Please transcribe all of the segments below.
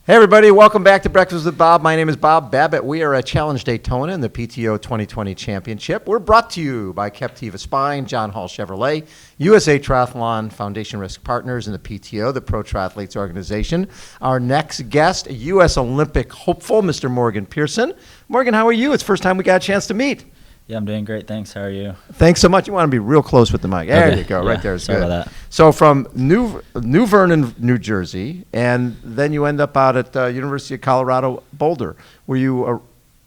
Hey everybody, welcome back to Breakfast with Bob. My name is Bob Babbitt. We are at Challenge Daytona in the PTO 2020 Championship. We're brought to you by Captiva Spine, John Hall Chevrolet, USA Triathlon, Foundation Risk Partners, and the PTO, the Pro Triathletes Organization. Our next guest, a U.S. Olympic hopeful, Mr. Morgan Pearson. Morgan, how are you? It's the first time we got a chance to meet. Yeah, I'm doing great. Thanks. How are you? Thanks so much. You want to be real close with the mic. There Okay. you go. Yeah, Right there is sorry good. about that. So from New Vernon, New Jersey, and then you end up out at University of Colorado Boulder. Were you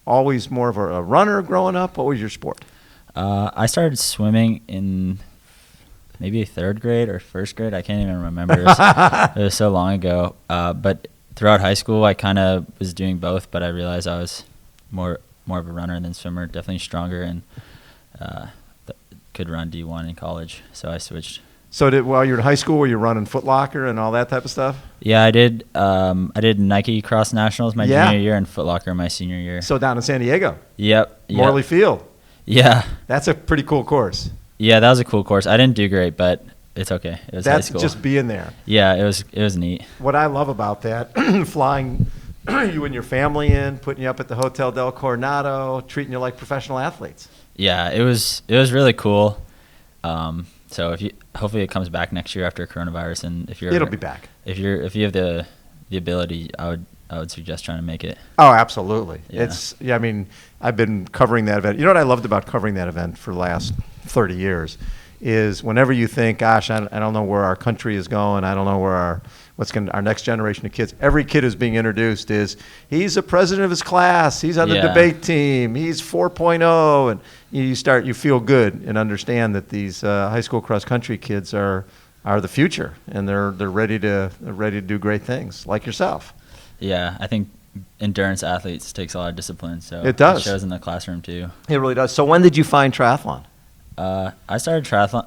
always more of a runner growing up? What was your sport? I started swimming in maybe third grade or first grade. I can't even remember. It was so long ago. But throughout high school, I kind of was doing both, but I realized I was more of a runner than swimmer, definitely stronger, and could run D1 in college, so I switched. So while you were in high school, were you running Foot Locker and all that type of stuff? Yeah, I did Nike Cross Nationals my junior year and Foot Locker my senior year. So down in San Diego? Yep. Morley Field? Yeah. That's a pretty cool course. Yeah, that was a cool course. I didn't do great, but it's okay. It was high school. That's just being there. Yeah, it was neat. What I love about that, flying you and your family in, putting you up at the Hotel del Coronado, treating you like professional athletes. Yeah, it was really cool. So hopefully it comes back next year after coronavirus, and it'll be back. If you have the ability, I would suggest trying to make it. Oh, absolutely. Yeah. I mean, I've been covering that event. You know what I loved about covering that event for the last 30 years is whenever you think, gosh, I don't know where our country is going, I don't know where our next generation of kids. Every kid who's being introduced he's a president of his class, he's on the debate team, he's 4.0, and you feel good and understand that these high school cross country kids are the future, and they're ready to do great things like yourself. Yeah, I think endurance athletes takes a lot of discipline, so it does. It shows in the classroom too. It really does. So when did you find triathlon? I started triathlon.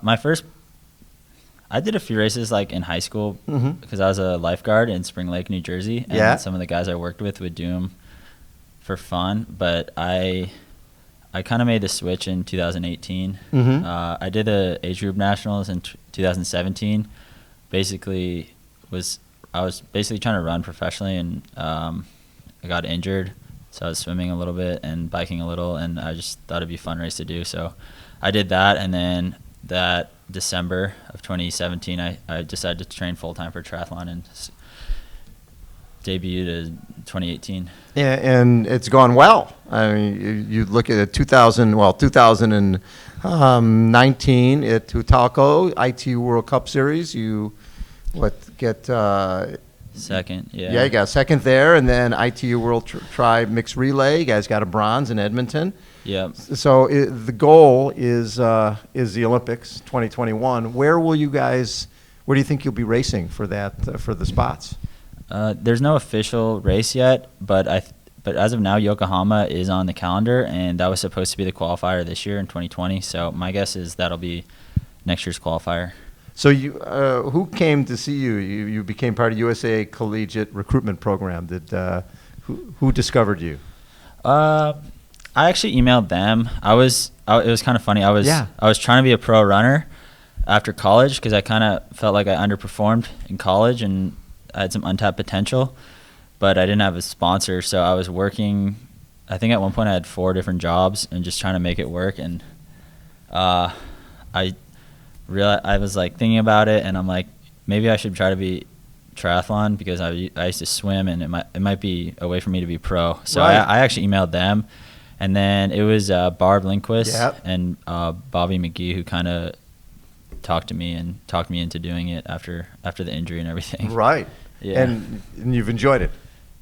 I did a few races like in high school because I was a lifeguard in Spring Lake, New Jersey, and some of the guys I worked with would do them for fun. But I kind of made the switch in 2018. I did the age group nationals in 2017. I was basically trying to run professionally, and I got injured, so I was swimming a little bit and biking a little, and I just thought it'd be a fun race to do. So I did that, and then that December of 2017, I decided to train full-time for triathlon and debuted in 2018. Yeah, and it's gone well. I mean, you look at 2019 at Hutalco, ITU World Cup Series, you get second, yeah. Yeah, you got second there, and then ITU World Tri Mixed Relay, you guys got a bronze in Edmonton. Yeah. So the goal is the Olympics 2021. Where do you think you'll be racing for that for the spots? There's no official race yet, but as of now, Yokohama is on the calendar, and that was supposed to be the qualifier this year in 2020. So my guess is that'll be next year's qualifier. So who came to see you? You became part of USA Collegiate Recruitment Program. Who discovered you? I actually emailed them. It was kind of funny. I was trying to be a pro runner after college because I kind of felt like I underperformed in college and I had some untapped potential, but I didn't have a sponsor. So I was working. I think at one point I had 4 different jobs and just trying to make it work. And I was like thinking about it, and I'm like, maybe I should try to be triathlon because I used to swim, and it might be a way for me to be pro. So right. I actually emailed them. And then it was Barb Lindquist and Bobby McGee who kind of talked me into doing it after the injury and everything. Right. Yeah. And you've enjoyed it.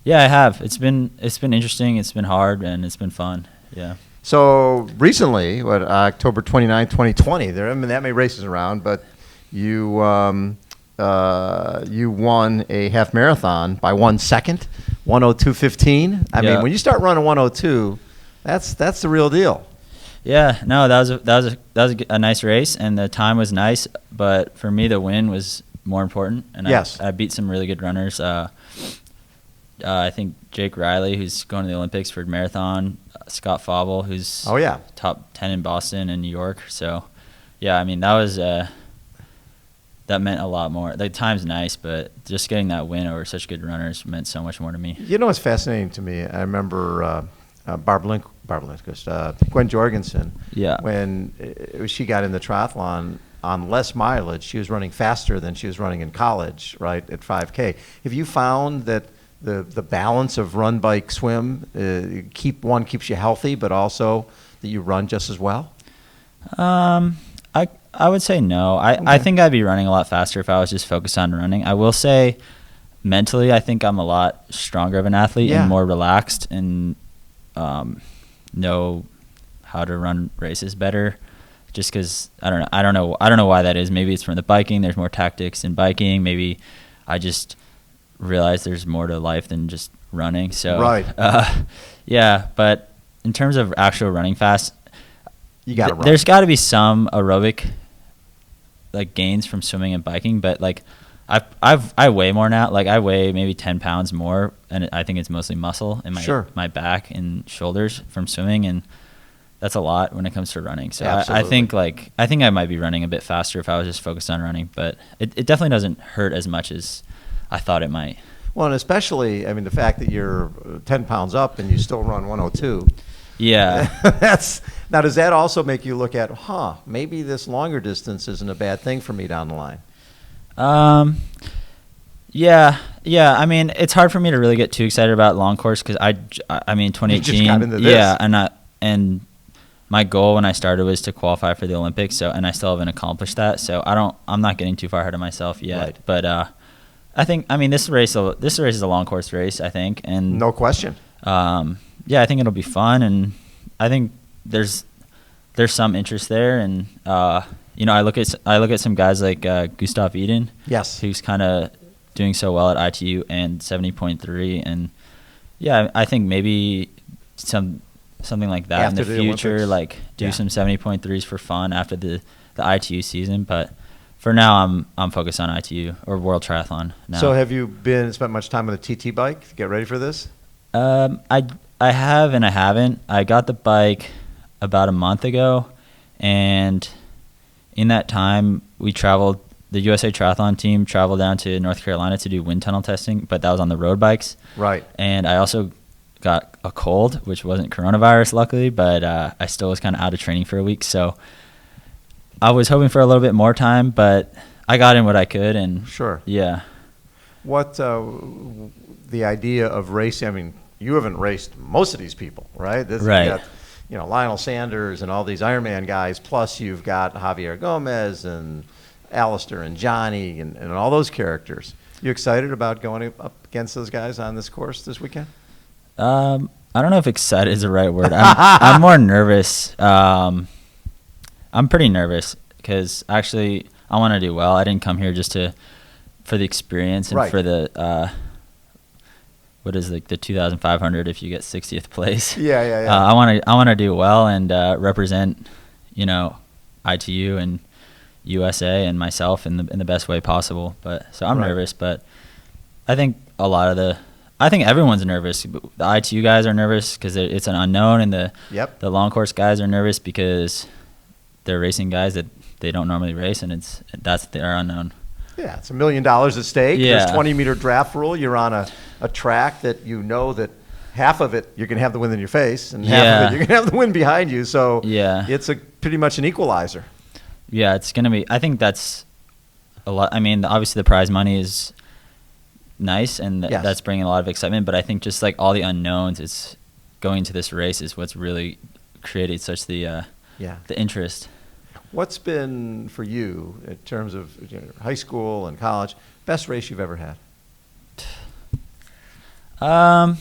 Yeah, I have. It's been interesting. It's been hard, and it's been fun. Yeah. So recently, October 29, 2020, that many races around, but you won a half marathon by 1 second, 1:02:15. I mean, when you start running 1:02. That's the real deal. Yeah, no, that was a nice race, and the time was nice, but for me the win was more important. And yes. I beat some really good runners. I think Jake Riley, who's going to the Olympics for marathon, Scott Fauble, who's top 10 in Boston and New York. So, yeah, I mean that was that meant a lot more. The time's nice, but just getting that win over such good runners meant so much more to me. You know what's fascinating to me? I remember Gwen Jorgensen. Yeah. When she got in the triathlon on less mileage, she was running faster than she was running in college, right, at 5K. Have you found that the balance of run, bike, swim, keeps you healthy, but also that you run just as well? I would say no. I think I'd be running a lot faster if I was just focused on running. I will say mentally, I think I'm a lot stronger of an athlete and more relaxed and know how to run races better. Just because I don't know why that is. Maybe it's from the biking. There's more tactics in biking. Maybe I just realize there's more to life than just running. So right. Yeah. But in terms of actual running fast, you got to run. There's got to be some aerobic like gains from swimming and biking, but like I weigh more now. Like I weigh maybe 10 pounds more, and I think it's mostly muscle in my back and shoulders from swimming, and that's a lot when it comes to running. So I think I might be running a bit faster if I was just focused on running, but it definitely doesn't hurt as much as I thought it might. Well, and especially, I mean, the fact that you're 10 pounds up and you still run 102. Yeah. Now, does that also make you look at, maybe this longer distance isn't a bad thing for me down the line? Yeah. I mean, it's hard for me to really get too excited about long course because I mean, 2018. You just got into this. Yeah, and my goal when I started was to qualify for the Olympics. And I still haven't accomplished that. So I'm not getting too far ahead of myself yet. Right. But I mean, this race is a long course race, I think, and no question. Yeah, I think it'll be fun, and I think there's some interest there, and I look at some guys like Gustav Iden, yes, who's kind of doing so well at ITU and 70.3, and yeah, I think maybe something like that after in the future, Olympics. like do some 70.3s for fun after the ITU season, but. For now, I'm focused on ITU or World Triathlon now. So have you spent much time on the TT bike to get ready for this? I have and I haven't. I got the bike about a month ago, and in that time we traveled. The USA Triathlon team traveled down to North Carolina to do wind tunnel testing, but that was on the road bikes. Right. And I also got a cold, which wasn't coronavirus, luckily, but I still was kind of out of training for a week, so. I was hoping for a little bit more time, but I got in what I could, and sure, yeah. What the idea of racing? I mean, you haven't raced most of these people, right? Right. You got, Lionel Sanders and all these Ironman guys. Plus, you've got Javier Gomez and Alistair and Johnny and all those characters. You excited about going up against those guys on this course this weekend? I don't know if excited is the right word. I'm more nervous. I'm pretty nervous because actually I want to do well. I didn't come here just for the experience and right. for the what is the 2,500 if you get 60th place. Yeah. I want to do well and represent ITU and USA and myself in the best way possible. But so I'm nervous, but I think I think everyone's nervous. The ITU guys are nervous because it's an unknown, and the long course guys are nervous because they're racing guys that they don't normally race, and that's their unknown. Yeah, it's $1 million at stake. Yeah. There's 20-meter draft rule. You're on a track that that half of it you're going to have the wind in your face, and half of it you're going to have the wind behind you. So it's pretty much an equalizer. Yeah, it's going to be. I think that's a lot. I mean, obviously the prize money is nice, and that's bringing a lot of excitement. But I think just like all the unknowns, it's going to this race is what's really created such the interest. What's been, for you, in terms of high school and college, best race you've ever had? I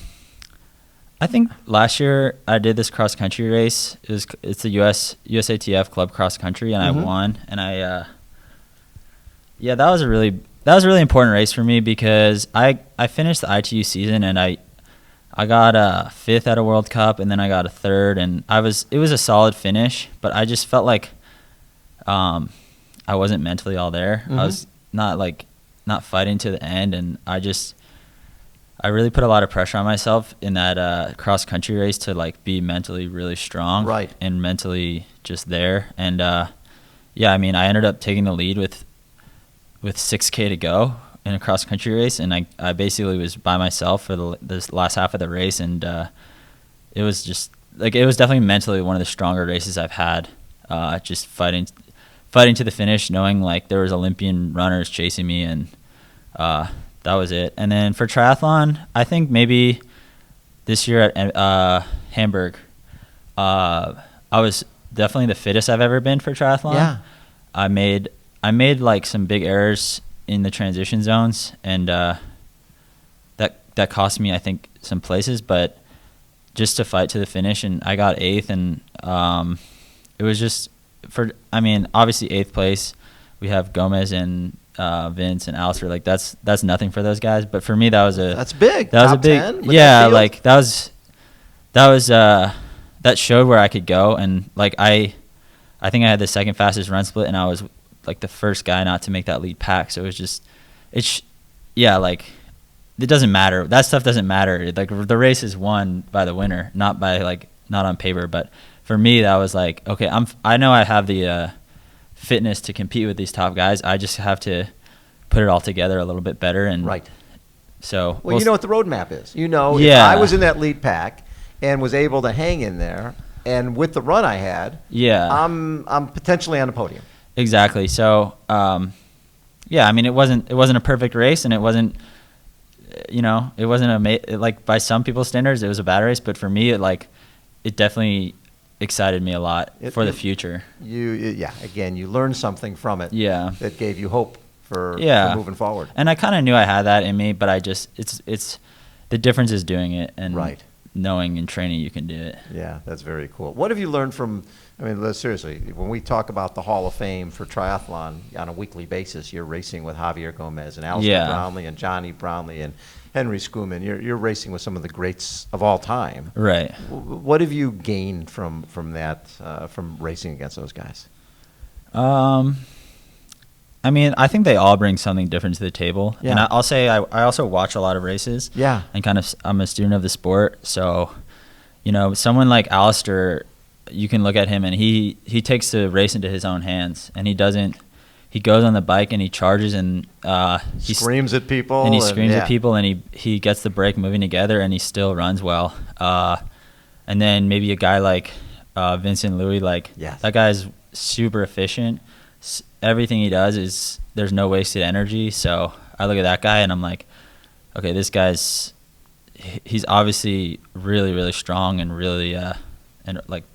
think last year I did this cross country race. It's the USATF Club Cross Country, and I won. And that was a really important race for me because I finished the ITU season and I got a 5th at a World Cup, and then I got a 3rd, and it was a solid finish, but I just felt like I wasn't mentally all there. I was not fighting to the end, and I really put a lot of pressure on myself in that cross country race to like be mentally really strong, right, and mentally just there. And I mean, I ended up taking the lead with with 6K to go in a cross country race, and I basically was by myself for this last half of the race, and it was just like, it was definitely mentally one of the stronger races I've had. Just fighting to the finish, knowing like there was Olympian runners chasing me, and that was it. And then for triathlon, I think maybe this year at Hamburg, I was definitely the fittest I've ever been for triathlon. Yeah. I made like some big errors in the transition zones, and that cost me, I think, some places, but just to fight to the finish, and I got 8th, and it was just obviously 8th place. We have Gomez and Vince and Alistair. Like that's nothing for those guys, but for me that's big. That was Top a big 10 like that showed where I could go, and like I think I had the second fastest run split, and I was like the first guy not to make that lead pack. So it was just like it doesn't matter. That stuff doesn't matter. Like the race is won by the winner, not on paper. But for me, that was like, okay, I know I have the fitness to compete with these top guys. I just have to put it all together a little bit better. And right. So you know what the roadmap is. If I was in that lead pack and was able to hang in there, and with the run I had, I'm potentially on the podium. Exactly. So, it wasn't a perfect race, and it wasn't, like by some people's standards, it was a bad race. But for me, it definitely excited me a lot for the future. Again, you learned something from it. Yeah. That gave you hope for moving forward. And I kind of knew I had that in me, but it's the difference is doing it, and knowing and training you can do it. Yeah, that's very cool. What have you learned from, seriously, when we talk about the Hall of Fame for triathlon on a weekly basis, you're racing with Javier Gomez and Alistair Brownlee and Johnny Brownlee and Henry Skuman. You're racing with some of the greats of all time. Right. What have you gained from that, from racing against those guys? I think they all bring something different to the table. Yeah. And I'll say I also watch a lot of races. Yeah. And kind of I'm a student of the sport. So, someone like Alistair, you can look at him and he takes the race into his own hands, and he goes on the bike and he charges, and he screams at people. And he screams at people, and he gets the brake moving together, and he still runs well. And then maybe a guy like Vincent Louis, that guy's super efficient. Everything he does is there's no wasted energy. So I look at that guy and I'm like, okay, this guy's he's obviously really, really strong and really and like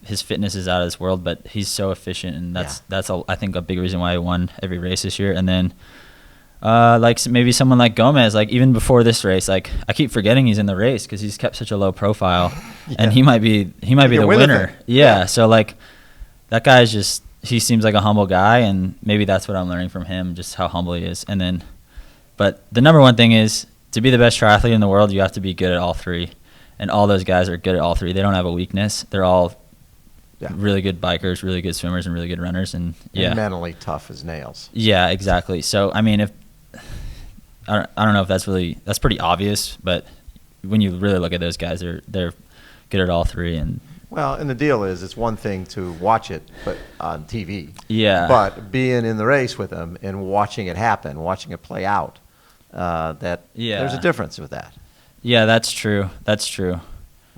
his fitness is out of this world, but he's so efficient, and that's I think a big reason why he won every race this year. And then maybe someone like Gomez, even before this race, I keep forgetting he's in the race because he's kept such a low profile, and he might be the winner. Yeah. So that guy's just. He seems like a humble guy, and maybe that's what I'm learning from him, just how humble he is. And then, but the number one thing is to be the best triathlete in the world, you have to be good at all three. And all those guys are good at all three. They don't have a weakness. They're all really good bikers, really good swimmers, and really good runners. And mentally tough as nails. Yeah, exactly. So, if I don't know if that's pretty obvious, but when you really look at those guys, they're good at all three. And the deal is, it's one thing to watch it, but on TV. Yeah. But being in the race with them and watching it happen, watching it play out, there's a difference with that. Yeah, that's true. That's true.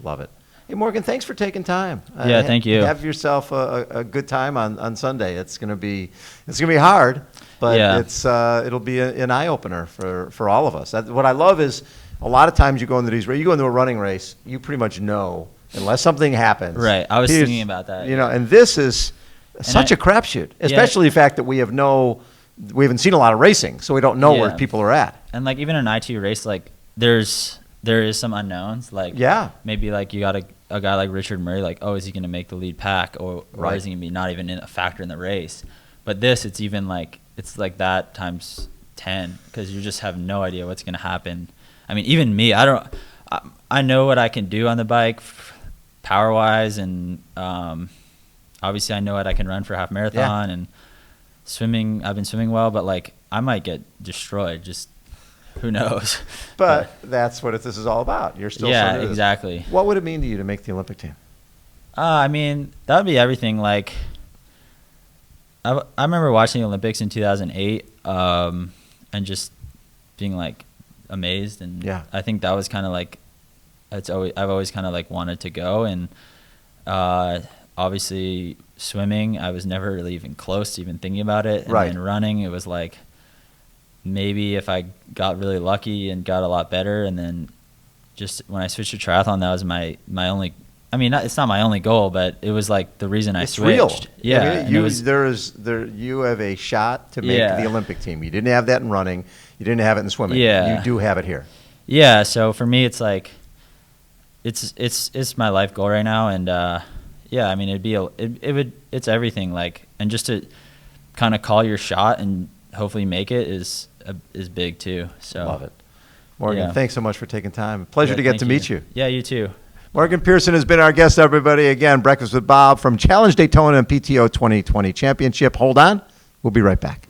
Love it. Hey, Morgan, thanks for taking time. Thank you. Have yourself a good time on Sunday. It's gonna be hard, but it'll be an eye opener for all of us. What I love is a lot of times you go into a running race, you pretty much know. Unless something happens. Right. I was thinking about that. And this is such a crapshoot, especially the fact that we haven't seen a lot of racing, so we don't know where people are at. And even an ITU race, there is some unknowns. Maybe you got a guy like Richard Murray, is he going to make the lead pack, or is he going to be not even a factor in the race? But this, it's even it's that times 10, because you just have no idea what's going to happen. Even me, I know what I can do on the bike, power wise, and obviously I know what I can run for half marathon and swimming. I've been swimming well, but I might get destroyed. Just who knows? But that's what this is all about. You're still so new. Exactly. What would it mean to you to make the Olympic team? That would be everything. I remember watching the Olympics in 2008 and just being like amazed, and Yeah. I think that was kind of like I've always kind of like wanted to go, and obviously swimming I was never really even close to even thinking about it, and Right. then running it was like maybe if I got really lucky and got a lot better, and then just when I switched to triathlon, that was my only. I mean, it's not my only goal, but it was like the reason I It's switched. real. Yeah, I mean, and you have a shot to make Yeah. the Olympic team. You didn't have that in running. You didn't have it in swimming. Yeah. You do have it here. Yeah, so for me, it's like, it's my life goal right now, and yeah, I mean, it's everything, like, and just to kind of call your shot and hopefully make it is big too. So Love it. Morgan, Yeah. thanks so much for taking time. Pleasure Yeah, to get thank to meet you. Yeah, you too. Morgan Pearson has been our guest, everybody. Again, Breakfast with Bob from Challenge Daytona and PTO 2020 Championship. Hold on. We'll be right back.